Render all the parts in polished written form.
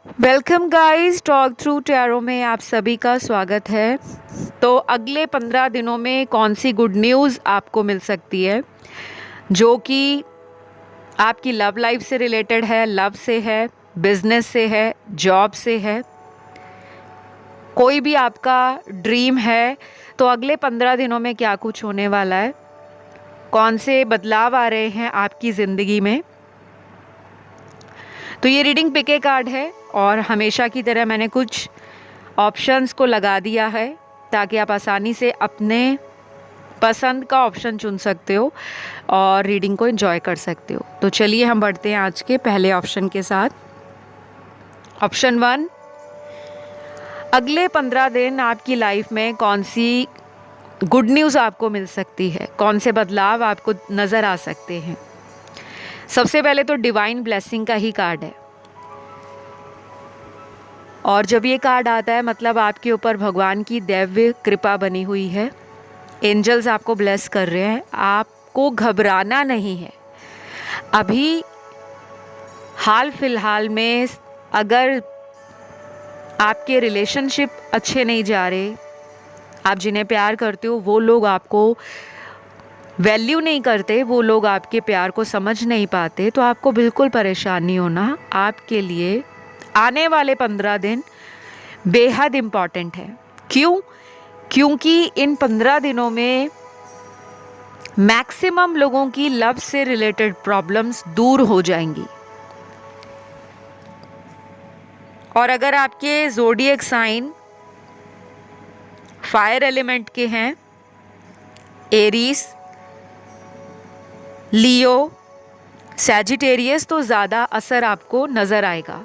Welcome guys, talk through tarot में आप सभी का स्वागत है। तो अगले 15 दिनों में कौन सी गुड न्यूज़ आपको मिल सकती है जो कि आपकी लव लाइफ से रिलेटेड है, लव से है, बिजनेस से है, जॉब से है, कोई भी आपका ड्रीम है। तो अगले 15 दिनों में क्या कुछ होने वाला है, कौन से बदलाव आ रहे हैं आपकी ज़िंदगी में। तो ये रीडिंग पिक ए कार्ड है और हमेशा की तरह मैंने कुछ ऑप्शंस को लगा दिया है ताकि आप आसानी से अपने पसंद का ऑप्शन चुन सकते हो और रीडिंग को एंजॉय कर सकते हो। तो चलिए हम बढ़ते हैं आज के पहले ऑप्शन के साथ। ऑप्शन 1, अगले 15 दिन आपकी लाइफ में कौन सी गुड न्यूज़ आपको मिल सकती है, कौन से बदलाव आपको नज़र आ सकते हैं। सबसे पहले तो डिवाइन ब्लेसिंग का ही कार्ड है और जब ये कार्ड आता है मतलब आपके ऊपर भगवान की दैव्य कृपा बनी हुई है। एंजल्स आपको ब्लेस कर रहे हैं, आपको घबराना नहीं है। अभी हाल फिलहाल में अगर आपके रिलेशनशिप अच्छे नहीं जा रहे, आप जिन्हें प्यार करते हो वो लोग आपको वैल्यू नहीं करते, वो लोग आपके प्यार को समझ नहीं पाते, तो आपको बिल्कुल परेशान नहीं होना। आपके लिए आने वाले 15 दिन बेहद इम्पॉर्टेंट है। क्यों? क्योंकि इन 15 दिनों में मैक्सिमम लोगों की लव से रिलेटेड प्रॉब्लम्स दूर हो जाएंगी। और अगर आपके ज़ोडिएक साइन फायर एलिमेंट के हैं, एरीज, लियो, सैजिटेरियस, तो ज़्यादा असर आपको नज़र आएगा।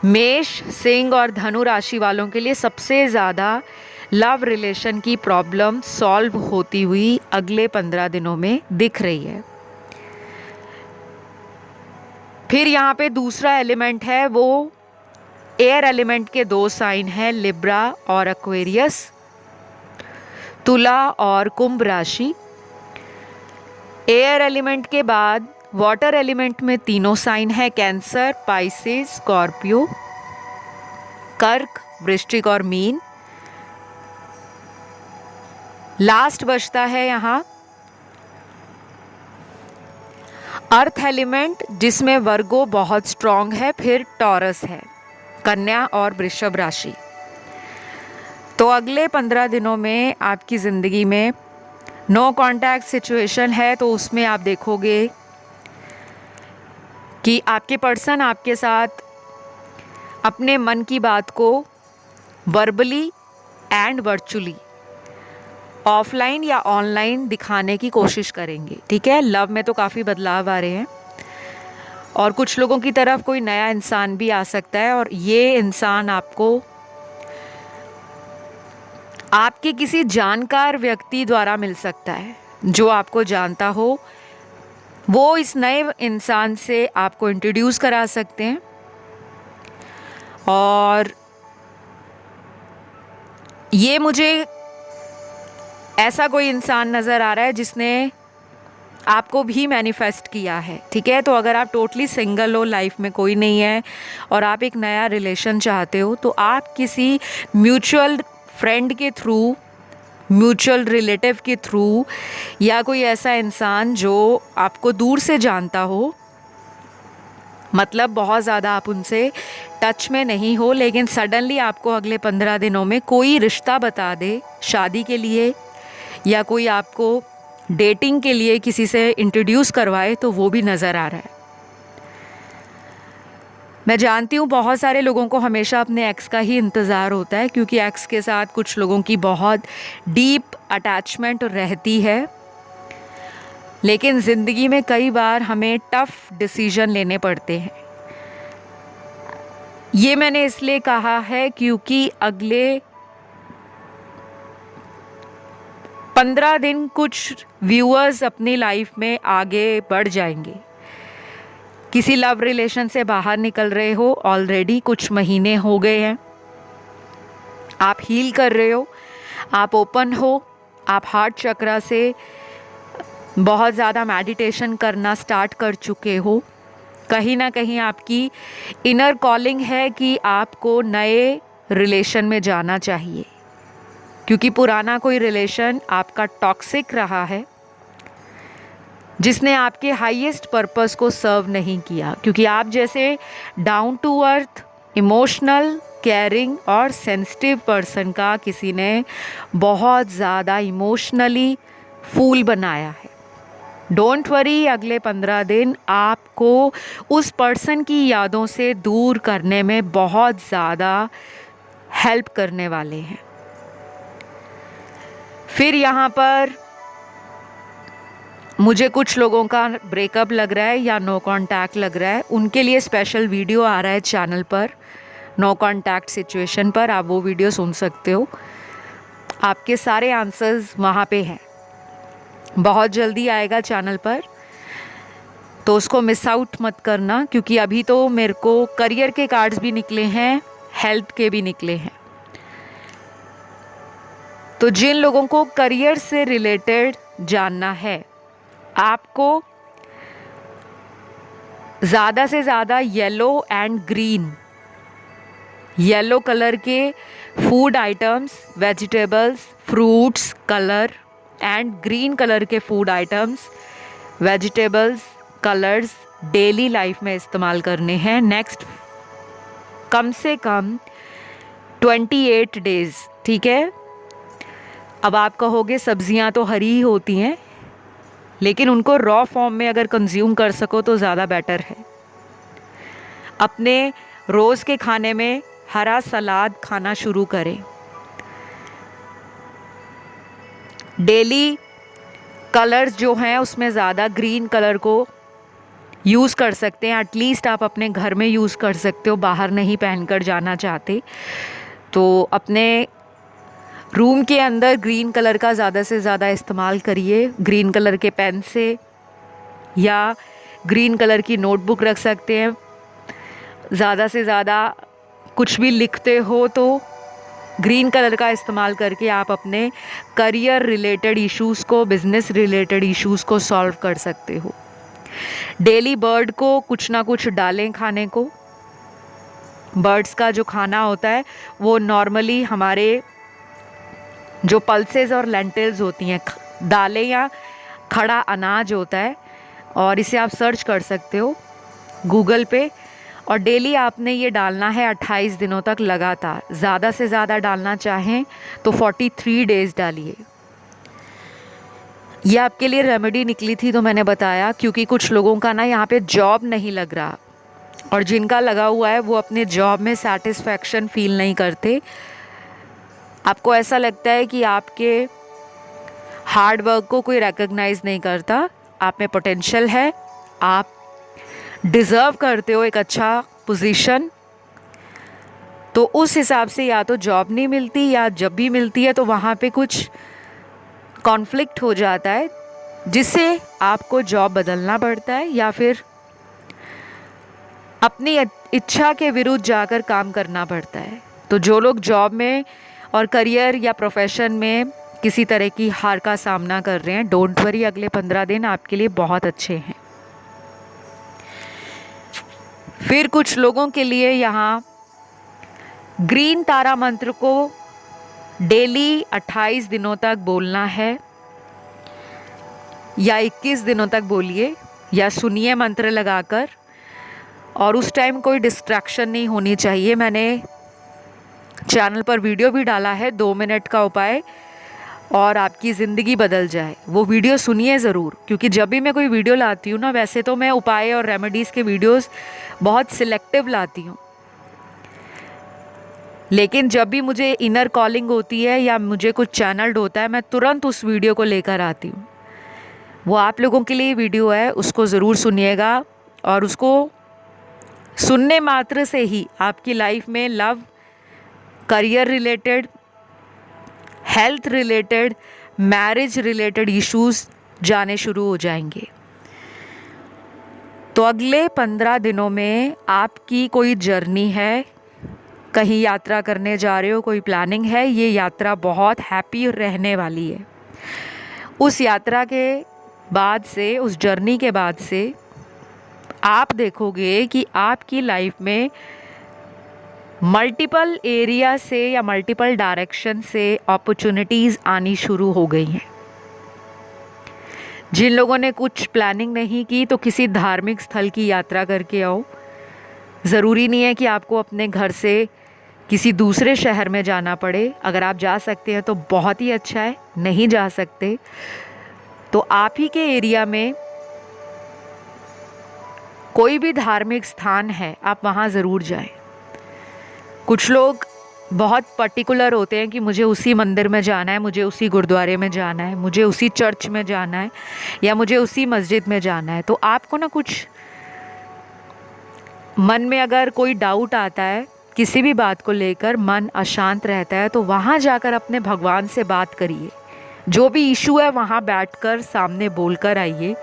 मेष, सिंह और धनु राशि वालों के लिए सबसे ज़्यादा लव रिलेशन की प्रॉब्लम सॉल्व होती हुई अगले 15 दिनों में दिख रही है। फिर यहाँ पे दूसरा एलिमेंट है, वो एयर एलिमेंट के 2 साइन हैं, लिब्रा और एक्वेरियस, तुला और कुंभ राशि। एयर एलिमेंट के बाद वाटर एलिमेंट में तीनों साइन है, कैंसर, पाइसेस, स्कॉर्पियो, कर्क, वृश्चिक और मीन। लास्ट बचता है यहाँ अर्थ एलिमेंट, जिसमें वर्गो बहुत स्ट्रांग है, फिर टॉरस है, कन्या और वृषभ राशि। तो अगले 15 दिनों में आपकी ज़िंदगी में नो कांटेक्ट सिचुएशन है, तो उसमें आप देखोगे कि आपके पर्सन आपके साथ अपने मन की बात को वर्बली एंड वर्चुअली, ऑफलाइन या ऑनलाइन दिखाने की कोशिश करेंगे। ठीक है, लव में तो काफ़ी बदलाव आ रहे हैं और कुछ लोगों की तरफ कोई नया इंसान भी आ सकता है और ये इंसान आपको आपके किसी जानकार व्यक्ति द्वारा मिल सकता है जो आपको जानता हो। वो इस नए इंसान से आपको इंट्रोड्यूस करा सकते हैं और ये मुझे ऐसा कोई इंसान नज़र आ रहा है जिसने आपको भी मैनिफेस्ट किया है। ठीक है, तो अगर आप टोटली सिंगल हो, लाइफ में कोई नहीं है और आप एक नया रिलेशन चाहते हो, तो आप किसी म्यूचुअल फ्रेंड के थ्रू, म्यूचुअल रिलेटिव के थ्रू या कोई ऐसा इंसान जो आपको दूर से जानता हो, मतलब बहुत ज़्यादा आप उनसे टच में नहीं हो, लेकिन सडनली आपको अगले 15 दिनों में कोई रिश्ता बता दे शादी के लिए या कोई आपको डेटिंग के लिए किसी से इंट्रोड्यूस करवाए, तो वो भी नज़र आ रहा है। मैं जानती हूँ बहुत सारे लोगों को हमेशा अपने एक्स का ही इंतज़ार होता है, क्योंकि एक्स के साथ कुछ लोगों की बहुत डीप अटैचमेंट रहती है, लेकिन ज़िंदगी में कई बार हमें टफ डिसीजन लेने पड़ते हैं। ये मैंने इसलिए कहा है क्योंकि अगले 15 दिन कुछ व्यूअर्स अपनी लाइफ में आगे बढ़ जाएंगे। किसी लव रिलेशन से बाहर निकल रहे हो, ऑलरेडी कुछ महीने हो गए हैं, आप हील कर रहे हो, आप ओपन हो, आप हार्ट चक्रा से बहुत ज़्यादा मेडिटेशन करना स्टार्ट कर चुके हो कहीं ना कहीं आपकी इनर कॉलिंग है कि आपको नए रिलेशन में जाना चाहिए, क्योंकि पुराना कोई रिलेशन आपका टॉक्सिक रहा है, जिसने आपके हाईएस्ट पर्पस को सर्व नहीं किया। क्योंकि आप जैसे down to earth, emotional, caring और सेंसिटिव पर्सन का किसी ने बहुत ज़्यादा इमोशनली फूल बनाया है। डोंट वरी, अगले 15 दिन आपको उस पर्सन की यादों से दूर करने में बहुत ज़्यादा हेल्प करने वाले हैं। फिर यहाँ पर मुझे कुछ लोगों का ब्रेकअप लग रहा है या नो कांटेक्ट लग रहा है, उनके लिए स्पेशल वीडियो आ रहा है चैनल पर, नो कांटेक्ट सिचुएशन पर। आप वो वीडियो सुन सकते हो, आपके सारे आंसर्स वहाँ पे हैं। बहुत जल्दी आएगा चैनल पर, तो उसको मिस आउट मत करना, क्योंकि अभी तो मेरे को करियर के कार्ड्स भी निकले हैं, हेल्थ के भी निकले हैं। तो जिन लोगों को करियर से रिलेटेड जानना है, आपको ज़्यादा से ज़्यादा yellow and green, yellow colour के food items, vegetables, fruits colour and green colour के food items, vegetables, colours daily life में इस्तेमाल करने हैं नेक्स्ट कम से कम 28 डेज़। ठीक है। अब आप कहोगे सब्जियां तो हरी ही होती हैं, लेकिन उनको रॉ फॉर्म में अगर कंज्यूम कर सको तो ज़्यादा बेटर है। अपने रोज़ के खाने में हरा सलाद खाना शुरू करें। डेली कलर्स जो हैं उसमें ज़्यादा ग्रीन कलर को यूज़ कर सकते हैं। एटलीस्ट आप अपने घर में यूज़ कर सकते हो, बाहर नहीं पहनकर जाना चाहते तो अपने रूम के अंदर ग्रीन कलर का ज़्यादा से ज़्यादा इस्तेमाल करिए। ग्रीन कलर के पेन से या ग्रीन कलर की नोटबुक रख सकते हैं। ज़्यादा से ज़्यादा कुछ भी लिखते हो तो ग्रीन कलर का इस्तेमाल करके आप अपने करियर रिलेटेड इश्यूज़ को, बिज़नेस रिलेटेड इश्यूज़ को सॉल्व कर सकते हो। डेली बर्ड को कुछ ना कुछ डालें खाने को। बर्ड्स का जो खाना होता है वो नॉर्मली हमारे जो पल्सेस और लेंटिल्स होती हैं, दालें या खड़ा अनाज होता है, और इसे आप सर्च कर सकते हो गूगल पे। और डेली आपने ये डालना है 28 दिनों तक लगातार। ज़्यादा से ज़्यादा डालना चाहें तो 43 डेज़ डालिए। ये आपके लिए रेमेडी निकली थी तो मैंने बताया, क्योंकि कुछ लोगों का ना यहाँ पे जॉब नहीं लग रहा, और जिनका लगा हुआ है वो अपने जॉब में सेटिस्फैक्शन फील नहीं करते। आपको ऐसा लगता है कि आपके हार्ड वर्क को कोई रिकॉग्नाइज नहीं करता। आप में पोटेंशियल है, आप डिज़र्व करते हो एक अच्छा पोजीशन, तो उस हिसाब से या तो जॉब नहीं मिलती, या जब भी मिलती है तो वहाँ पे कुछ कॉन्फ्लिक्ट हो जाता है, जिससे आपको जॉब बदलना पड़ता है या फिर अपनी इच्छा के विरुद्ध जाकर काम करना पड़ता है। तो जो लोग जॉब में और करियर या प्रोफेशन में किसी तरह की हार का सामना कर रहे हैं, डोंट वरी, अगले 15 दिन आपके लिए बहुत अच्छे हैं। फिर कुछ लोगों के लिए यहाँ ग्रीन तारा मंत्र को डेली 28 दिनों तक बोलना है, या 21 दिनों तक बोलिए या सुनिए मंत्र लगाकर, और उस टाइम कोई डिस्ट्रैक्शन नहीं होनी चाहिए। मैंने चैनल पर वीडियो भी डाला है 2 मिनट का उपाय और आपकी ज़िंदगी बदल जाए, वो वीडियो सुनिए ज़रूर। क्योंकि जब भी मैं कोई वीडियो लाती हूँ ना, वैसे तो मैं उपाय और रेमेडीज़ के वीडियोस बहुत सिलेक्टिव लाती हूँ, लेकिन जब भी मुझे इनर कॉलिंग होती है या मुझे कुछ चैनल्ड होता है, मैं तुरंत उस वीडियो को लेकर आती हूँ। वो आप लोगों के लिए वीडियो है, उसको ज़रूर सुनिएगा, और उसको सुनने मात्र से ही आपकी लाइफ में love, career related, health related, marriage related issues जाने शुरू हो जाएंगे। तो अगले 15 दिनों में आपकी कोई जर्नी है, कहीं यात्रा करने जा रहे हो, कोई प्लानिंग है, ये यात्रा बहुत हैप्पी रहने वाली है। उस यात्रा के बाद से, उस जर्नी के बाद से आप देखोगे कि आपकी लाइफ में मल्टीपल एरिया से या मल्टीपल डायरेक्शन से अपॉर्चुनिटीज़ आनी शुरू हो गई हैं। जिन लोगों ने कुछ प्लानिंग नहीं की तो किसी धार्मिक स्थल की यात्रा करके आओ। ज़रूरी नहीं है कि आपको अपने घर से किसी दूसरे शहर में जाना पड़े। अगर आप जा सकते हैं तो बहुत ही अच्छा है, नहीं जा सकते तो आप ही के एरिया में कोई भी धार्मिक स्थान है, आप वहाँ ज़रूर जाएं। कुछ लोग बहुत पर्टिकुलर होते हैं कि मुझे उसी मंदिर में जाना है, मुझे उसी गुरुद्वारे में जाना है, मुझे उसी चर्च में जाना है या मुझे उसी मस्जिद में जाना है। तो आपको ना कुछ मन में अगर कोई डाउट आता है, किसी भी बात को लेकर मन अशांत रहता है, तो वहाँ जाकर अपने भगवान से बात करिए। जो भी इशू है वहाँ बैठकर सामने बोलकर आइए,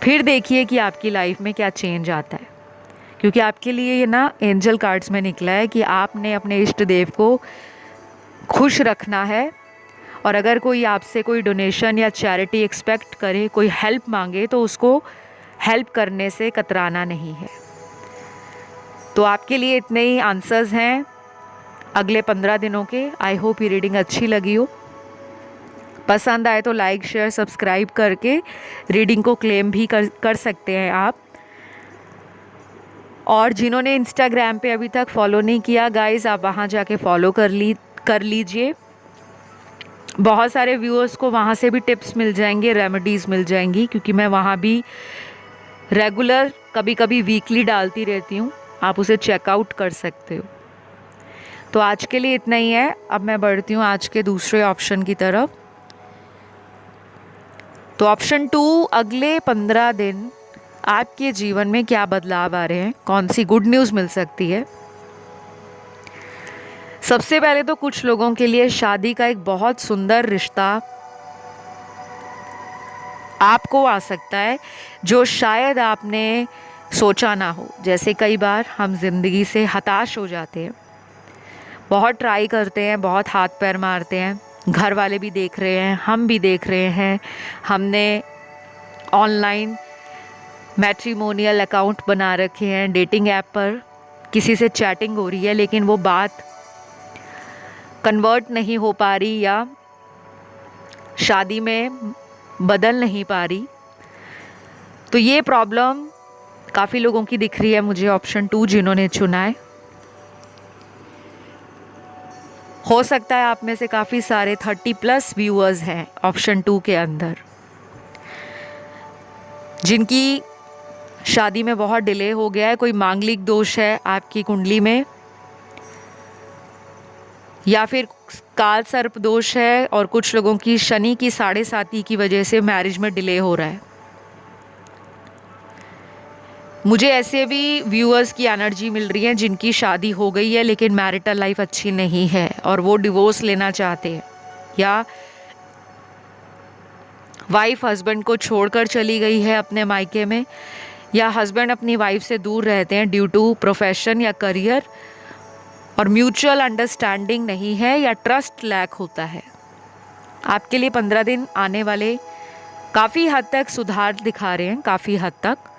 फिर देखिए कि आपकी लाइफ में क्या चेंज आता है। क्योंकि आपके लिए ये ना एंजल कार्ड्स में निकला है कि आपने अपने इष्ट देव को खुश रखना है। और अगर कोई आपसे कोई डोनेशन या चैरिटी एक्सपेक्ट करे, कोई हेल्प मांगे, तो उसको हेल्प करने से कतराना नहीं है। तो आपके लिए इतने ही आंसर्स हैं अगले 15 दिनों के। आई होप ये रीडिंग अच्छी लगी हो। पसंद आए तो लाइक शेयर सब्सक्राइब करके रीडिंग को क्लेम भी कर सकते हैं आप। और जिन्होंने इंस्टाग्राम पे अभी तक फॉलो नहीं किया गाइस, आप वहाँ जाके फॉलो कर लीजिए। बहुत सारे व्यूअर्स को वहाँ से भी टिप्स मिल जाएंगे, रेमेडीज़ मिल जाएंगी, क्योंकि मैं वहाँ भी रेगुलर कभी कभी वीकली डालती रहती हूँ। आप उसे चेकआउट कर सकते हो। तो आज के लिए इतना ही है। अब मैं बढ़ती हूँ आज के दूसरे ऑप्शन की तरफ। तो ऑप्शन 2, अगले 15 दिन आपके जीवन में क्या बदलाव आ रहे हैं, कौन सी गुड न्यूज़ मिल सकती है। सबसे पहले तो कुछ लोगों के लिए शादी का एक बहुत सुंदर रिश्ता आपको आ सकता है, जो शायद आपने सोचा ना हो। जैसे कई बार हम जिंदगी से हताश हो जाते हैं, बहुत ट्राई करते हैं, बहुत हाथ पैर मारते हैं, घर वाले भी देख रहे हैं, हम भी देख रहे हैं, हमने ऑनलाइन मैट्रिमोनियल अकाउंट बना रखे हैं, डेटिंग ऐप पर किसी से चैटिंग हो रही है, लेकिन वो बात कन्वर्ट नहीं हो पा रही या शादी में बदल नहीं पा रही। तो ये प्रॉब्लम काफ़ी लोगों की दिख रही है मुझे, ऑप्शन 2 जिन्होंने चुना है। हो सकता है आप में से काफ़ी सारे 30+ व्यूअर्स हैं ऑप्शन 2 के अंदर, जिनकी शादी में बहुत डिले हो गया है। कोई मांगलिक दोष है आपकी कुंडली में, या फिर काल सर्प दोष है, और कुछ लोगों की शनि की 7.5 की वजह से मैरिज में डिले हो रहा है। मुझे ऐसे भी व्यूअर्स की एनर्जी मिल रही है जिनकी शादी हो गई है लेकिन मैरिटल लाइफ अच्छी नहीं है और वो डिवोर्स लेना चाहते हैं, या वाइफ हस्बैंड को छोड़कर चली गई है अपने मायके में, या हस्बैंड अपनी वाइफ से दूर रहते हैं ड्यू टू प्रोफेशन या करियर, और म्यूचुअल अंडरस्टैंडिंग नहीं है या ट्रस्ट लैक होता है। आपके लिए 15 दिन आने वाले काफ़ी हद तक सुधार दिखा रहे हैं, काफ़ी हद तक।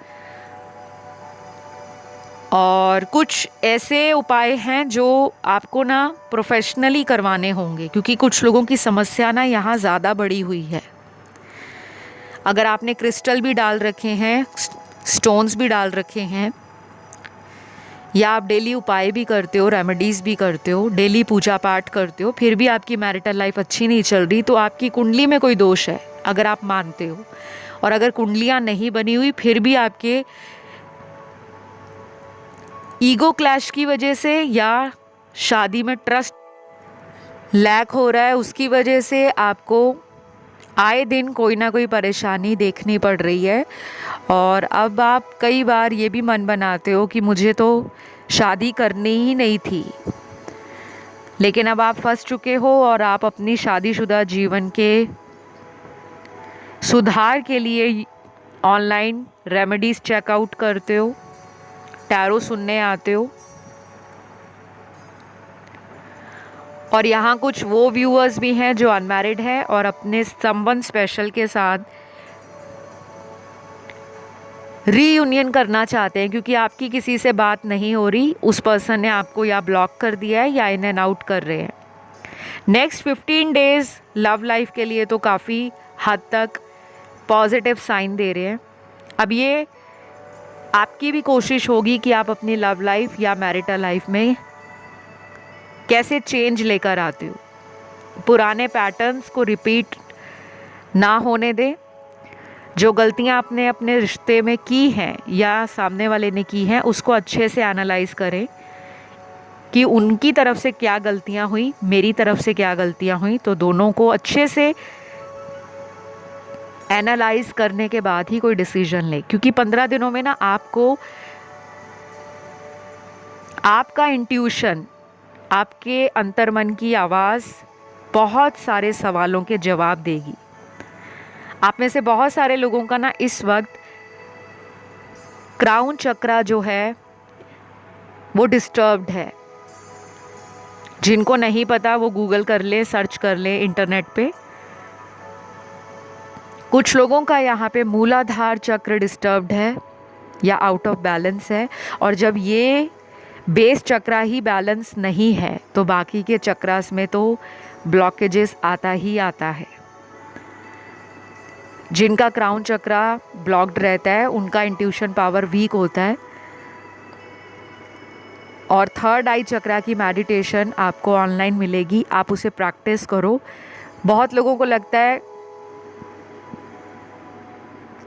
और कुछ ऐसे उपाय हैं जो आपको ना प्रोफेशनली करवाने होंगे, क्योंकि कुछ लोगों की समस्या ना यहाँ ज़्यादा बड़ी हुई है। अगर आपने क्रिस्टल भी डाल रखे हैं, स्टोन्स भी डाल रखे हैं, या आप डेली उपाय भी करते हो, रेमेडीज़ भी करते हो, डेली पूजा पाठ करते हो, फिर भी आपकी मैरिटल लाइफ अच्छी नहीं चल रही, तो आपकी कुंडली में कोई दोष है अगर आप मानते हो। और अगर कुंडलियाँ नहीं बनी हुई फिर भी आपके ईगो क्लैश की वजह से या शादी में ट्रस्ट लैक हो रहा है, उसकी वजह से आपको आए दिन कोई ना कोई परेशानी देखनी पड़ रही है। और अब आप कई बार ये भी मन बनाते हो कि मुझे तो शादी करनी ही नहीं थी, लेकिन अब आप फंस चुके हो और आप अपनी शादीशुदा जीवन के सुधार के लिए ऑनलाइन रेमेडीज़ चेकआउट करते हो, टैरो सुनने आते हो। और यहाँ कुछ वो व्यूअर्स भी हैं जो अनमैरिड हैं और अपने समवन स्पेशल के साथ रीयूनियन करना चाहते हैं क्योंकि आपकी किसी से बात नहीं हो रही, उस पर्सन ने आपको या ब्लॉक कर दिया है या इन एंड आउट कर रहे हैं। नेक्स्ट 15 डेज़ लव लाइफ के लिए तो काफ़ी हद तक पॉजिटिव साइन दे रहे हैं। अब ये आपकी भी कोशिश होगी कि आप अपनी लव लाइफ या मैरिटल लाइफ में कैसे चेंज लेकर आते हो, पुराने पैटर्न्स को रिपीट ना होने दें। जो गलतियां आपने अपने रिश्ते में की हैं या सामने वाले ने की हैं, उसको अच्छे से एनालाइज करें कि उनकी तरफ से क्या गलतियां हुई, मेरी तरफ से क्या गलतियां हुई, तो दोनों को अच्छे से एनालाइज करने के बाद ही कोई डिसीजन ले। क्योंकि 15 दिनों में ना आपको आपका इंट्यूशन, आपके अंतर्मन की आवाज़ बहुत सारे सवालों के जवाब देगी। आप में से बहुत सारे लोगों का ना इस वक्त क्राउन चक्रा जो है वो डिस्टर्ब्ड है। जिनको नहीं पता वो गूगल कर ले, सर्च कर ले इंटरनेट पे। कुछ लोगों का यहाँ पे मूलाधार चक्र डिस्टर्ब्ड है या आउट ऑफ बैलेंस है, और जब ये बेस चक्रा ही बैलेंस नहीं है तो बाकी के चक्रास में तो ब्लॉकेजेस आता ही आता है। जिनका क्राउन चक्रा ब्लॉक्ड रहता है उनका इंट्यूशन पावर वीक होता है। और थर्ड आई चक्रा की मेडिटेशन आपको ऑनलाइन मिलेगी, आप उसे प्रैक्टिस करो। बहुत लोगों को लगता है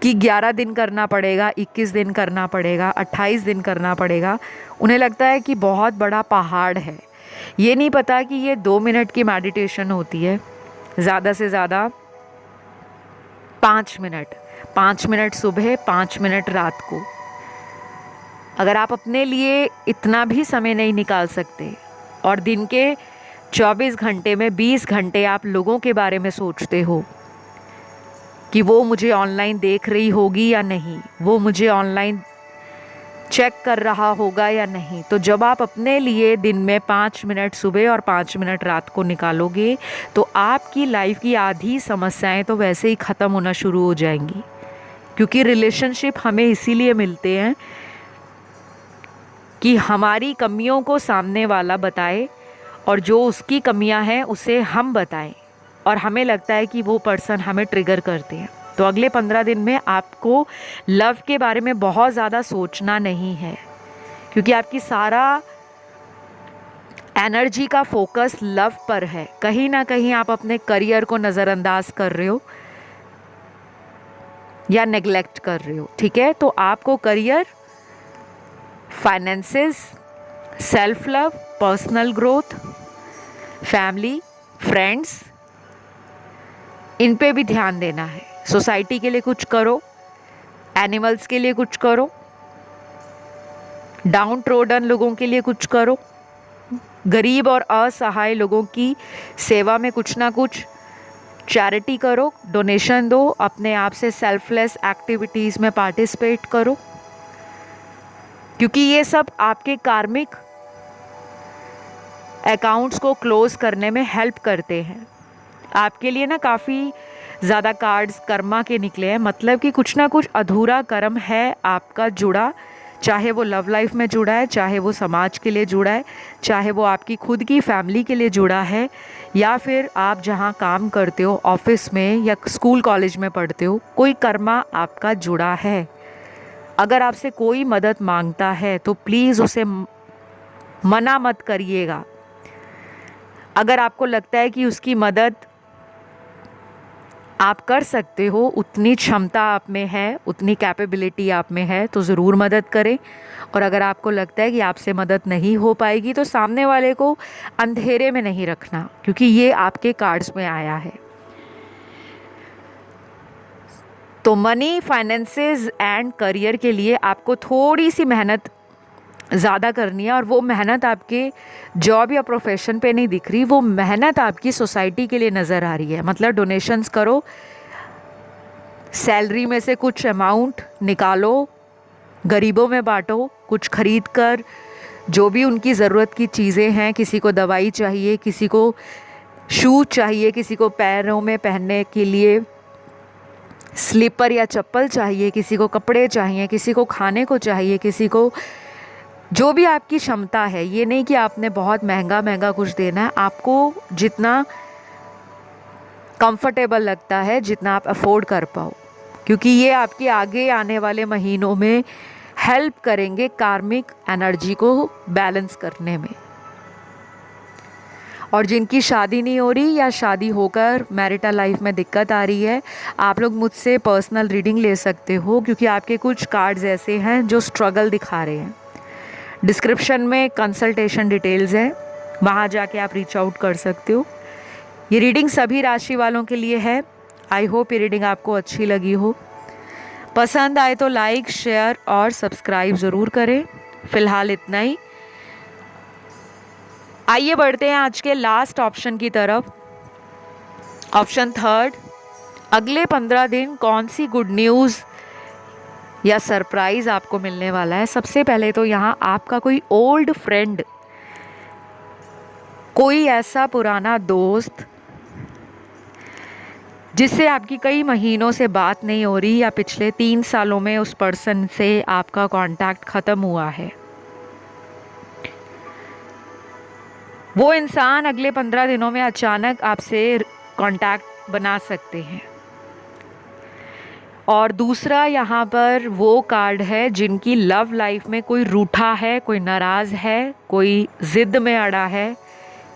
कि 11 दिन करना पड़ेगा, 21 दिन करना पड़ेगा, 28 दिन करना पड़ेगा। उन्हें लगता है कि बहुत बड़ा पहाड़ है। ये नहीं पता कि ये 2 मिनट की मेडिटेशन होती है, ज़्यादा से ज़्यादा 5 मिनट, 5 मिनट सुबह, 5 मिनट रात को। अगर आप अपने लिए इतना भी समय नहीं निकाल सकते और दिन के 24 घंटे में 20 घंटे आप लोगों के बारे में सोचते हो कि वो मुझे ऑनलाइन देख रही होगी या नहीं, वो मुझे ऑनलाइन चेक कर रहा होगा या नहीं, तो जब आप अपने लिए दिन में 5 मिनट सुबह और 5 मिनट रात को निकालोगे तो आपकी लाइफ की आधी समस्याएं तो वैसे ही ख़त्म होना शुरू हो जाएंगी। क्योंकि रिलेशनशिप हमें इसीलिए मिलते हैं कि हमारी कमियों को सामने वाला बताए और जो उसकी कमियां हैं उसे हम बताएं, और हमें लगता है कि वो पर्सन हमें ट्रिगर करते हैं। तो अगले 15 दिन में आपको लव के बारे में बहुत ज़्यादा सोचना नहीं है, क्योंकि आपकी सारा एनर्जी का फोकस लव पर है। कहीं ना कहीं आप अपने करियर को नज़रअंदाज कर रहे हो या नेग्लेक्ट कर रहे हो, ठीक है। तो आपको career, finances, self love, personal growth, family, friends, इन पे भी ध्यान देना है। सोसाइटी के लिए कुछ करो, एनिमल्स के लिए कुछ करो, डाउन ट्रोडन लोगों के लिए कुछ करो, गरीब और असहाय लोगों की सेवा में कुछ ना कुछ चैरिटी करो, डोनेशन दो, अपने आप से सेल्फलेस एक्टिविटीज़ में पार्टिसिपेट करो, क्योंकि ये सब आपके कार्मिक अकाउंट्स को क्लोज करने में हेल्प करते हैं। आपके लिए ना काफ़ी ज़्यादा कार्ड्स कर्मा के निकले हैं, मतलब कि कुछ ना कुछ अधूरा कर्म है आपका जुड़ा, चाहे वो लव लाइफ में जुड़ा है, चाहे वो समाज के लिए जुड़ा है, चाहे वो आपकी खुद की फैमिली के लिए जुड़ा है, या फिर आप जहाँ काम करते हो, ऑफिस में या स्कूल कॉलेज में पढ़ते हो, कोई कर्मा आपका जुड़ा है। अगर आपसे कोई मदद मांगता है तो प्लीज़ उसे मना मत करिएगा। अगर आपको लगता है कि उसकी मदद आप कर सकते हो, उतनी क्षमता आप में है, उतनी कैपेबिलिटी आप में है, तो ज़रूर मदद करें। और अगर आपको लगता है कि आपसे मदद नहीं हो पाएगी तो सामने वाले को अंधेरे में नहीं रखना, क्योंकि ये आपके कार्ड्स में आया है। तो मनी, फाइनेंसेस एंड करियर के लिए आपको थोड़ी सी मेहनत ज़्यादा करनी है, और वो मेहनत आपके जॉब या प्रोफेशन पे नहीं दिख रही, वो मेहनत आपकी सोसाइटी के लिए नज़र आ रही है। मतलब डोनेशंस करो, सैलरी में से कुछ अमाउंट निकालो, गरीबों में बांटो, कुछ खरीद कर जो भी उनकी ज़रूरत की चीज़ें हैं, किसी को दवाई चाहिए, किसी को शूज़ चाहिए, किसी को पैरों में पहनने के लिए स्लीपर या चप्पल चाहिए, किसी को कपड़े चाहिए, किसी को खाने को चाहिए, किसी को जो भी आपकी क्षमता है। ये नहीं कि आपने बहुत महंगा महंगा कुछ देना है, आपको जितना कंफर्टेबल लगता है, जितना आप अफोर्ड कर पाओ, क्योंकि ये आपके आगे आने वाले महीनों में हेल्प करेंगे कार्मिक एनर्जी को बैलेंस करने में। और जिनकी शादी नहीं हो रही या शादी होकर मैरिटल लाइफ में दिक्कत आ रही है, आप लोग मुझसे पर्सनल रीडिंग ले सकते हो, क्योंकि आपके कुछ कार्ड्स ऐसे हैं जो स्ट्रगल दिखा रहे हैं। डिस्क्रिप्शन में कंसल्टेशन डिटेल्स है, वहाँ जाके आप रीच आउट कर सकते हो। ये रीडिंग सभी राशि वालों के लिए है। आई होप ये रीडिंग आपको अच्छी लगी हो। पसंद आए तो लाइक, शेयर और सब्सक्राइब ज़रूर करें। फ़िलहाल इतना ही। आइए बढ़ते हैं आज के लास्ट ऑप्शन की तरफ। ऑप्शन थर्ड, अगले 15 दिन कौन सी गुड न्यूज़ या सरप्राइज़ आपको मिलने वाला है। सबसे पहले तो यहाँ आपका कोई ओल्ड फ्रेंड, कोई ऐसा पुराना दोस्त जिससे आपकी कई महीनों से बात नहीं हो रही, या पिछले 3 सालों में उस पर्सन से आपका कांटेक्ट ख़त्म हुआ है, वो इंसान अगले 15 दिनों में अचानक आपसे कांटेक्ट बना सकते हैं। और दूसरा यहाँ पर वो कार्ड है जिनकी लव लाइफ में कोई रूठा है, कोई नाराज़ है, कोई ज़िद में अड़ा है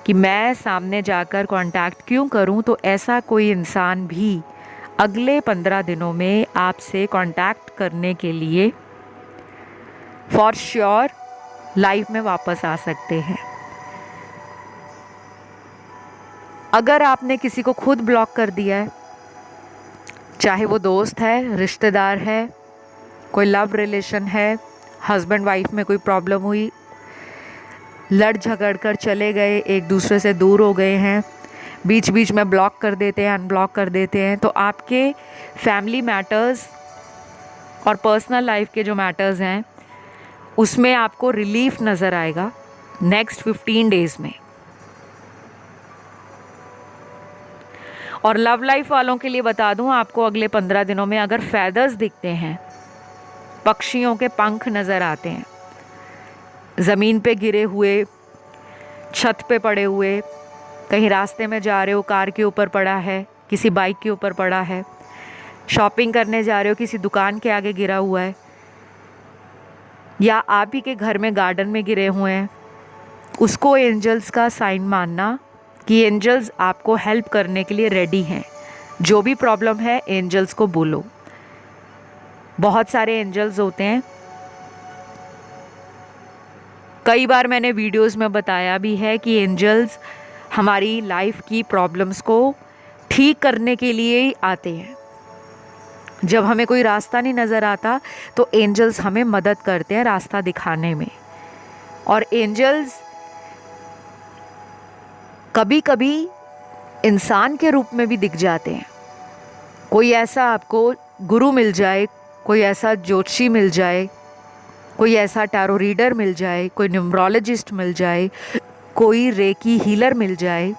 कि मैं सामने जाकर कांटेक्ट क्यों करूं। तो ऐसा कोई इंसान भी अगले 15 दिनों में आपसे कांटेक्ट करने के लिए फॉर श्योर लाइफ में वापस आ सकते हैं। अगर आपने किसी को खुद ब्लॉक कर दिया है, चाहे वो दोस्त है, रिश्तेदार है, कोई लव रिलेशन है, हस्बैंड वाइफ में कोई प्रॉब्लम हुई, लड़ झगड़ कर चले गए, एक दूसरे से दूर हो गए हैं, बीच बीच में ब्लॉक कर देते हैं, अनब्लॉक कर देते हैं, तो आपके फैमिली मैटर्स और पर्सनल लाइफ के जो मैटर्स हैं उसमें आपको रिलीफ नज़र आएगा नेक्स्ट 15 डेज़ में। और लव लाइफ वालों के लिए बता दूं, आपको अगले 15 दिनों में अगर फैदर्स दिखते हैं, पक्षियों के पंख नज़र आते हैं, ज़मीन पे गिरे हुए, छत पे पड़े हुए, कहीं रास्ते में जा रहे हो कार के ऊपर पड़ा है, किसी बाइक के ऊपर पड़ा है, शॉपिंग करने जा रहे हो किसी दुकान के आगे गिरा हुआ है, या आप ही के घर में गार्डन में गिरे हुए हैं, उसको एंजल्स का साइन मानना कि एंजल्स आपको हेल्प करने के लिए रेडी हैं। जो भी प्रॉब्लम है एंजल्स को बोलो। बहुत सारे एंजल्स होते हैं, कई बार मैंने वीडियोस में बताया भी है कि एंजल्स हमारी लाइफ की प्रॉब्लम्स को ठीक करने के लिए ही आते हैं। जब हमें कोई रास्ता नहीं नज़र आता तो एंजल्स हमें मदद करते हैं रास्ता दिखाने में। और एंजल्स कभी कभी इंसान के रूप में भी दिख जाते हैं। कोई ऐसा आपको गुरु मिल जाए, कोई ऐसा ज्योतिषी मिल जाए, कोई ऐसा टैरो रीडर मिल जाए, कोई न्यूमरोलॉजिस्ट मिल जाए, कोई रेकी हीलर मिल जाए,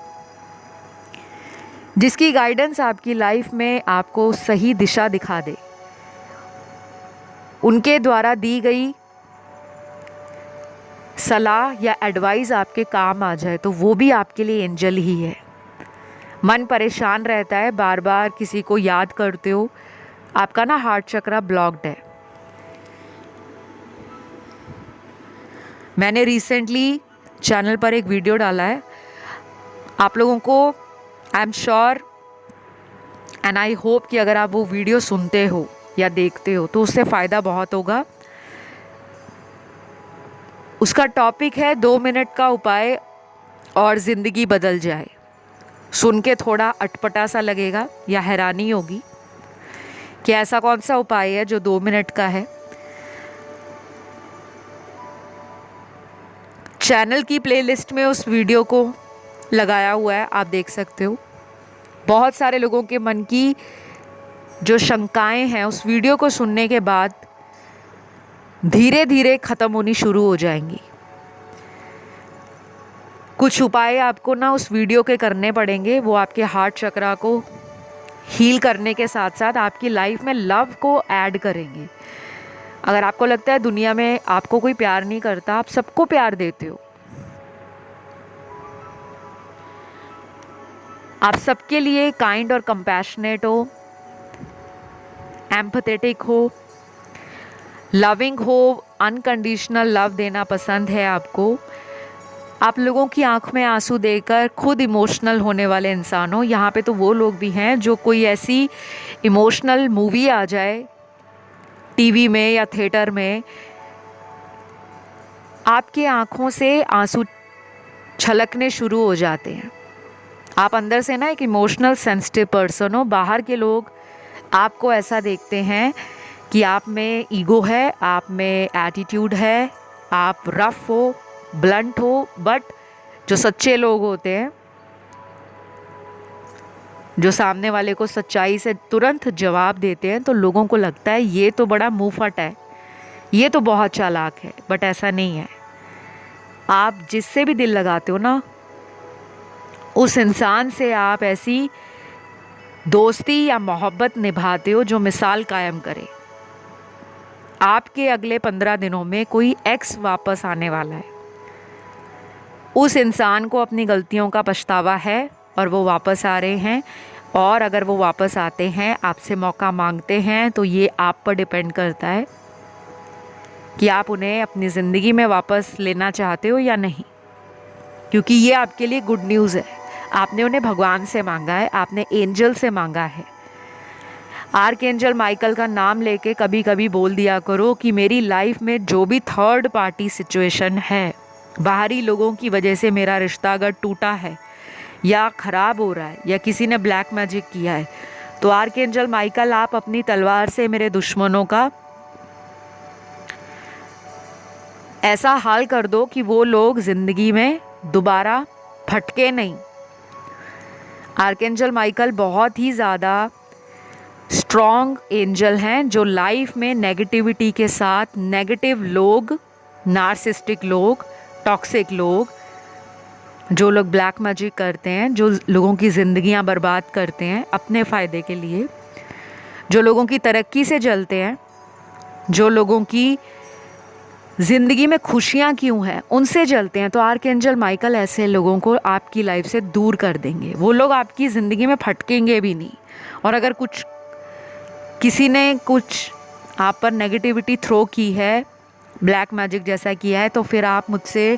जिसकी गाइडेंस आपकी लाइफ में आपको सही दिशा दिखा दे। उनके द्वारा दी गई सलाह या एडवाइस आपके काम आ जाए तो वो भी आपके लिए एंजल ही है। मन परेशान रहता है, बार बार किसी को याद करते हो, आपका ना हार्ट चक्रा ब्लॉक्ड है। मैंने रिसेंटली चैनल पर एक वीडियो डाला है, आप लोगों को I am sure and I hope कि अगर आप वो वीडियो सुनते हो या देखते हो तो उससे फ़ायदा बहुत होगा। उसका टॉपिक है 2 मिनट का उपाय और ज़िंदगी बदल जाए। सुन के थोड़ा अटपटा सा लगेगा या हैरानी होगी कि ऐसा कौन सा उपाय है जो 2 मिनट का है। चैनल की प्लेलिस्ट में उस वीडियो को लगाया हुआ है, आप देख सकते हो। बहुत सारे लोगों के मन की जो शंकाएं हैं उस वीडियो को सुनने के बाद धीरे धीरे ख़त्म होनी शुरू हो जाएंगी। कुछ उपाय आपको ना उस वीडियो के करने पड़ेंगे, वो आपके हार्ट चक्रा को हील करने के साथ साथ आपकी लाइफ में लव को ऐड करेंगे। अगर आपको लगता है दुनिया में आपको कोई प्यार नहीं करता, आप सबको प्यार देते हो, आप सबके लिए काइंड और कंपैशनेट हो, एम्पैथेटिक हो, लविंग हो, अनकंडीशनल लव देना पसंद है आपको, आप लोगों की आंख में आंसू देकर खुद इमोशनल होने वाले इंसान हो। यहाँ पे तो वो लोग भी हैं जो कोई ऐसी इमोशनल मूवी आ जाए टीवी में या थिएटर में, आपके आंखों से आंसू छलकने शुरू हो जाते हैं। आप अंदर से ना एक इमोशनल सेंसिटिव पर्सन हो। बाहर के लोग आपको ऐसा देखते हैं कि आप में ईगो है, आप में एटीट्यूड है, आप रफ हो, ब्लंट हो, बट जो सच्चे लोग होते हैं, जो सामने वाले को सच्चाई से तुरंत जवाब देते हैं, तो लोगों को लगता है ये तो बड़ा मुंहफट है, ये तो बहुत चालाक है, बट ऐसा नहीं है। आप जिससे भी दिल लगाते हो ना, उस इंसान से आप ऐसी दोस्ती या मोहब्बत निभाते हो जो मिसाल कायम करे। आपके अगले 15 दिनों में कोई एक्स वापस आने वाला है, उस इंसान को अपनी गलतियों का पछतावा है और वो वापस आ रहे हैं। और अगर वो वापस आते हैं, आपसे मौका मांगते हैं, तो ये आप पर डिपेंड करता है कि आप उन्हें अपनी ज़िंदगी में वापस लेना चाहते हो या नहीं, क्योंकि ये आपके लिए गुड न्यूज़ है। आपने उन्हें भगवान से मांगा है, आपने एंजल से मांगा है। आर्क एंजल माइकल का नाम लेके कभी कभी बोल दिया करो कि मेरी लाइफ में जो भी थर्ड पार्टी सिचुएशन है, बाहरी लोगों की वजह से मेरा रिश्ता अगर टूटा है या ख़राब हो रहा है या किसी ने ब्लैक मैजिक किया है, तो आर्क एंजल माइकल आप अपनी तलवार से मेरे दुश्मनों का ऐसा हाल कर दो कि वो लोग ज़िंदगी में दोबारा भटके नहीं। आर्कएंजल माइकल बहुत ही ज़्यादा स्ट्रॉन्ग एंजल हैं जो लाइफ में नेगेटिविटी के साथ, नेगेटिव लोग, नार्सिस्टिक लोग, टॉक्सिक लोग, जो लोग ब्लैक मैजिक करते हैं, जो लोगों की ज़िंदगियां बर्बाद करते हैं अपने फ़ायदे के लिए, जो लोगों की तरक्की से जलते हैं, जो लोगों की ज़िंदगी में खुशियाँ क्यों हैं उनसे जलते हैं, तो आर्कएंजल माइकल ऐसे लोगों को आपकी लाइफ से दूर कर देंगे। वो लोग आपकी ज़िंदगी में फटकेंगे भी नहीं। और अगर किसी ने कुछ आप पर नेगेटिविटी थ्रो की है, ब्लैक मैजिक जैसा किया है, तो फिर आप मुझसे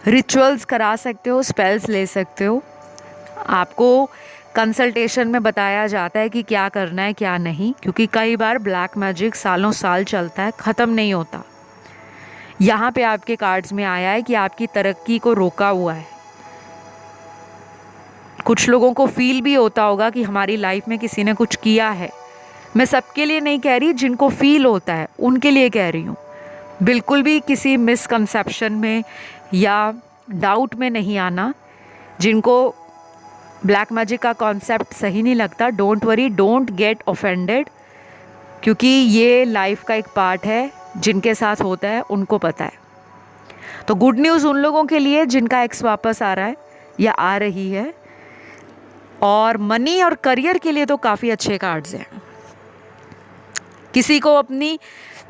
रिचुअल्स करा सकते हो, स्पेल्स ले सकते हो। आपको कंसल्टेशन में बताया जाता है कि क्या करना है क्या नहीं, क्योंकि कई बार ब्लैक मैजिक सालों साल चलता है, ख़त्म नहीं होता। यहाँ पे आपके कार्ड्स में आया है कि आपकी तरक्की को रोका हुआ है। कुछ लोगों को फील भी होता होगा कि हमारी लाइफ में किसी ने कुछ किया है। मैं सबके लिए नहीं कह रही, जिनको फील होता है उनके लिए कह रही हूँ। बिल्कुल भी किसी मिसकंसेप्शन में या डाउट में नहीं आना। जिनको ब्लैक मैजिक का कॉन्सेप्ट सही नहीं लगता, don't worry, don't get offended, क्योंकि ये लाइफ का एक पार्ट है। जिनके साथ होता है उनको पता है। तो गुड न्यूज़ उन लोगों के लिए जिनका एक्स वापस आ रहा है या आ रही है। और मनी और करियर के लिए तो काफ़ी अच्छे कार्ड्स हैं। किसी को अपनी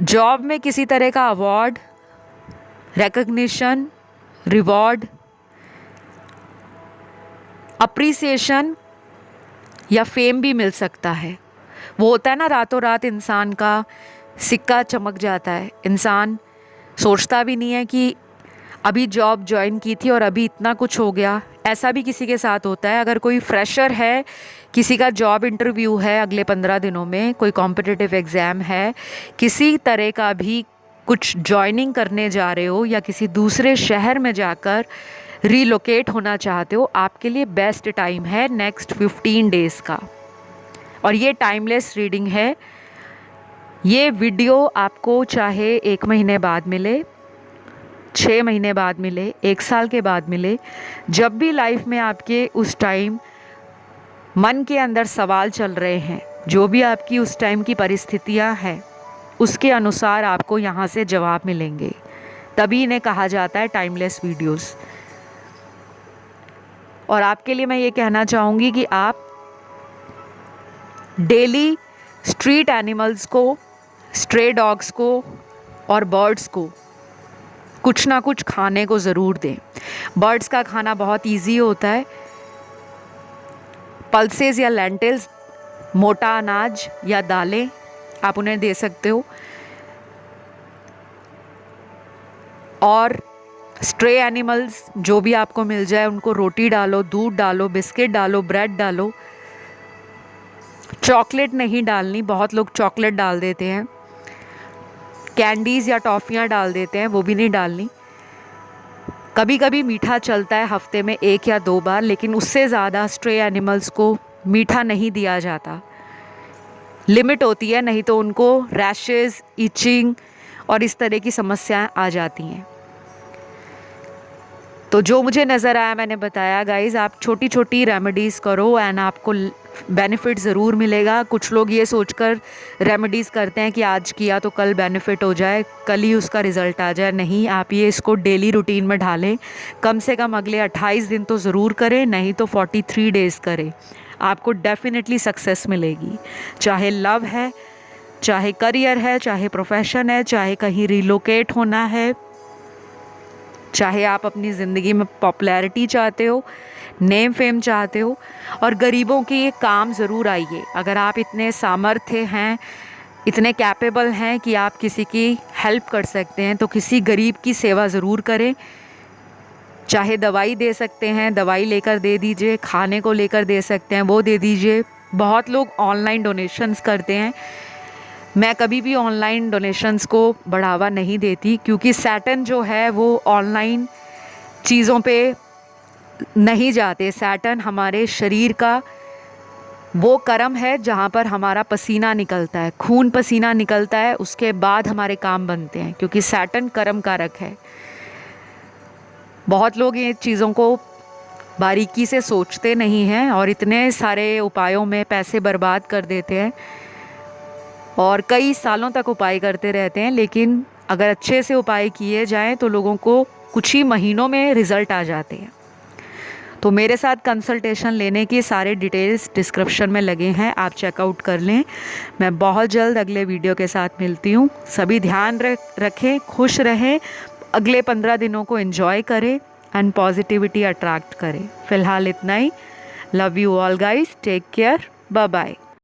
जॉब में किसी तरह का अवार्ड, रिकॉग्निशन, रिवॉर्ड, अप्रिसिएशन या फेम भी मिल सकता है। वो होता है ना, रातों रात इंसान का सिक्का चमक जाता है। इंसान सोचता भी नहीं है कि अभी जॉब ज्वाइन की थी और अभी इतना कुछ हो गया। ऐसा भी किसी के साथ होता है। अगर कोई फ्रेशर है, किसी का जॉब इंटरव्यू है अगले 15 दिनों में, कोई कॉम्पिटिटिव एग्ज़ाम है, किसी तरह का भी कुछ ज्वाइनिंग करने जा रहे हो या किसी दूसरे शहर में जाकर रीलोकेट होना चाहते हो, आपके लिए बेस्ट टाइम है नेक्स्ट 15 डेज़ का। और ये टाइमलेस रीडिंग है। ये वीडियो आपको चाहे 1 महीने बाद मिले, 6 महीने बाद मिले, 1 साल के बाद मिले, जब भी लाइफ में आपके उस टाइम मन के अंदर सवाल चल रहे हैं, जो भी आपकी उस टाइम की परिस्थितियां हैं, उसके अनुसार आपको यहाँ से जवाब मिलेंगे। तभी इन्हें कहा जाता है टाइमलेस वीडियोस। और आपके लिए मैं ये कहना चाहूँगी कि आप डेली स्ट्रीट एनिमल्स को, स्ट्रे डॉग्स को और बर्ड्स को कुछ ना कुछ खाने को ज़रूर दें। बर्ड्स का खाना बहुत इजी होता है। पल्सेस या लेंटिल्स, मोटा अनाज या दालें आप उन्हें दे सकते हो। और स्ट्रे एनिमल्स जो भी आपको मिल जाए उनको रोटी डालो, दूध डालो, बिस्किट डालो, ब्रेड डालो। चॉकलेट नहीं डालनी, बहुत लोग चॉकलेट डाल देते हैं। कैंडीज़ या टॉफ़ियाँ डाल देते हैं, वो भी नहीं डालनी। कभी कभी मीठा चलता है, हफ्ते में 1 या 2 बार, लेकिन उससे ज़्यादा स्ट्रे एनिमल्स को मीठा नहीं दिया जाता। लिमिट होती है, नहीं तो उनको रैशेस, इचिंग और इस तरह की समस्याएं आ जाती हैं। तो जो मुझे नज़र आया मैंने बताया गाइज़। आप छोटी छोटी रेमेडीज़ करो एंड आपको बेनिफिट ज़रूर मिलेगा। कुछ लोग ये सोचकर रेमेडीज़ करते हैं कि आज किया तो कल बेनिफिट हो जाए, कल ही उसका रिज़ल्ट आ जाए। नहीं, आप ये इसको डेली रूटीन में ढालें। कम से कम अगले 28 दिन तो ज़रूर करें, नहीं तो 43 डेज़ करें। आपको डेफिनेटली सक्सेस मिलेगी। चाहे लव है, चाहे करियर है, चाहे प्रोफेशन है, चाहे कहीं रिलोकेट होना है, चाहे आप अपनी ज़िंदगी में पॉपुलैरिटी चाहते हो, नेम फेम चाहते हो, और गरीबों की ये काम ज़रूर आइए। अगर आप इतने सामर्थ्य हैं, इतने कैपेबल हैं कि आप किसी की हेल्प कर सकते हैं, तो किसी गरीब की सेवा ज़रूर करें। चाहे दवाई दे सकते हैं, दवाई लेकर दे दीजिए, खाने को लेकर दे सकते हैं, वो दे दीजिए। बहुत लोग ऑनलाइन डोनेशंस करते हैं। मैं कभी भी ऑनलाइन डोनेशंस को बढ़ावा नहीं देती, क्योंकि सैटर्न जो है वो ऑनलाइन चीज़ों पे नहीं जाते। सैटर्न हमारे शरीर का वो कर्म है जहाँ पर हमारा पसीना निकलता है, खून पसीना निकलता है, उसके बाद हमारे काम बनते हैं, क्योंकि सैटर्न कर्म कारक है। बहुत लोग ये चीज़ों को बारीकी से सोचते नहीं हैं और इतने सारे उपायों में पैसे बर्बाद कर देते हैं और कई सालों तक उपाय करते रहते हैं। लेकिन अगर अच्छे से उपाय किए जाएं तो लोगों को कुछ ही महीनों में रिज़ल्ट आ जाते हैं। तो मेरे साथ कंसल्टेशन लेने की सारे डिटेल्स डिस्क्रिप्शन में लगे हैं, आप चेकआउट कर लें। मैं बहुत जल्द अगले वीडियो के साथ मिलती हूँ। सभी ध्यान रखें, खुश रहें, अगले 15 दिनों को एंजॉय करें एंड पॉजिटिविटी अट्रैक्ट करें। फ़िलहाल इतना ही। Love you all guys, take care, bye bye.